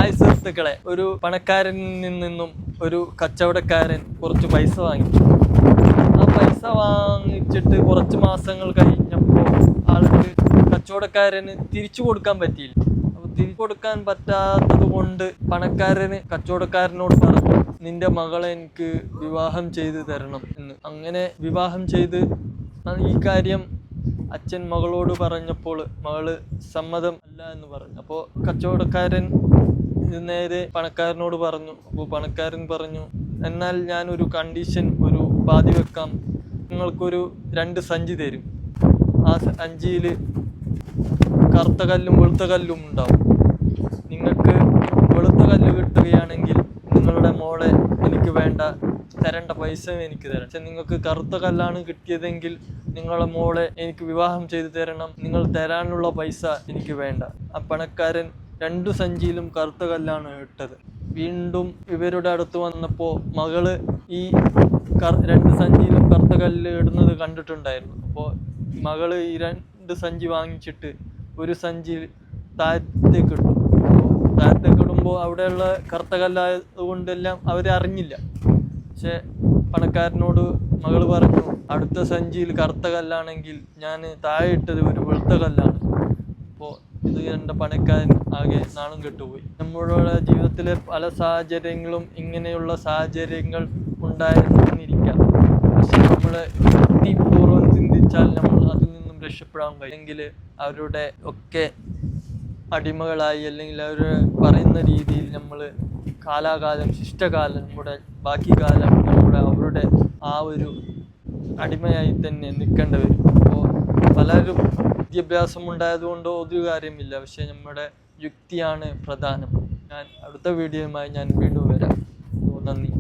Hi സുഹൃത്തുക്കളെ, ഒരു പണക്കാരനിൽ നിന്നും ഒരു കച്ചവടക്കാരൻ കുറച്ച് പൈസ വാങ്ങി. ആ പൈസ വാങ്ങിച്ചിട്ട് കുറച്ച് മാസങ്ങൾ കഴിഞ്ഞപ്പോൾ ആൾക്ക് കച്ചവടക്കാരന് തിരിച്ചു കൊടുക്കാൻ പറ്റിയില്ല. അപ്പോൾ തിരിച്ചു കൊടുക്കാൻ പറ്റാത്തത് കൊണ്ട് പണക്കാരന് കച്ചവടക്കാരനോട് പറഞ്ഞു, നിന്റെ മകളെ എനിക്ക് വിവാഹം ചെയ്ത് തരണം എന്ന്. അങ്ങനെ വിവാഹം ചെയ്ത് ഈ കാര്യം അച്ഛൻ മകളോട് പറഞ്ഞപ്പോൾ മകള് സമ്മതം അല്ല എന്ന് പറഞ്ഞു. അപ്പോൾ കച്ചവടക്കാരൻ നേരെ പണക്കാരനോട് പറഞ്ഞു. അപ്പോൾ പണക്കാരൻ പറഞ്ഞു, എന്നാൽ ഞാനൊരു കണ്ടീഷൻ, ഒരു ഉപാധി വെക്കാം. നിങ്ങൾക്കൊരു 2 സഞ്ചി തരും. ആ സഞ്ചിയിൽ കറുത്ത കല്ലും വെളുത്ത കല്ലും ഉണ്ടാവും. നിങ്ങൾക്ക് വെളുത്ത കല്ല് കിട്ടുകയാണെങ്കിൽ നിങ്ങളുടെ മോളെ എനിക്ക് വേണ്ട, തരേണ്ട പൈസ എനിക്ക് തരണം. പക്ഷെ നിങ്ങൾക്ക് കറുത്ത കല്ലാണ് കിട്ടിയതെങ്കിൽ നിങ്ങളെ മോളെ എനിക്ക് വിവാഹം ചെയ്തു തരണം. നിങ്ങൾ തരാനുള്ള പൈസ എനിക്ക് വേണ്ട. ആ പണക്കാരൻ 2 സഞ്ചിയിലും കറുത്ത കല്ലാണ് ഇട്ടത്. വീണ്ടും ഇവരുടെ അടുത്ത് വന്നപ്പോൾ മകള് ഈ 2 സഞ്ചിയിലും കറുത്ത കല്ല് ഇടുന്നത് കണ്ടിട്ടുണ്ടായിരുന്നു. അപ്പോൾ മകള് ഈ 2 സഞ്ചി വാങ്ങിച്ചിട്ട് ഒരു സഞ്ചി താഴത്തേക്ക് ഇട്ടു. താഴത്തേക്ക് ഇടുമ്പോൾ അവിടെയുള്ള കറുത്ത കല്ലായത് കൊണ്ടെല്ലാം അവരറിഞ്ഞില്ല. പക്ഷെ പണക്കാരനോട് മകള് പറഞ്ഞു, അടുത്ത സഞ്ചിയിൽ കറുത്ത കല്ലാണെങ്കിൽ ഞാൻ താഴെ ഇട്ടത് ഒരു വെളുത്ത കല്ലാണ്. അപ്പോൾ ഇത് എൻ്റെ പണക്കാരൻ ആകെ നാണം കെട്ടുപോയി. നമ്മുടെ ജീവിതത്തിലെ പല സാഹചര്യങ്ങളും ഇങ്ങനെയുള്ള സാഹചര്യങ്ങൾ ഉണ്ടായിരുന്നിരിക്കാം. പക്ഷെ നമ്മൾ യുക്തിപൂർവ്വം ചിന്തിച്ചാൽ നമ്മൾ അതിൽ നിന്നും രക്ഷപ്പെടാൻ കഴിയും. അല്ലെങ്കിൽ അവരുടെ ഒക്കെ അടിമകളായി, അല്ലെങ്കിൽ അവർ പറയുന്ന രീതിയിൽ നമ്മൾ കാലാകാലം, ശിഷ്ടകാലം, നമ്മുടെ ബാക്കി കാലം അവരുടെ ആ ഒരു അടിമയായി തന്നെ നിൽക്കേണ്ടി വരും. അപ്പോൾ പലരും വിദ്യാഭ്യാസം ഉണ്ടായതുകൊണ്ടോ ഒരു കാര്യമില്ല. പക്ഷെ നമ്മുടെ യുക്തിയാണ് പ്രധാനം. അടുത്ത വീഡിയോയുമായി ഞാൻ വീണ്ടും വരാം. നന്ദി.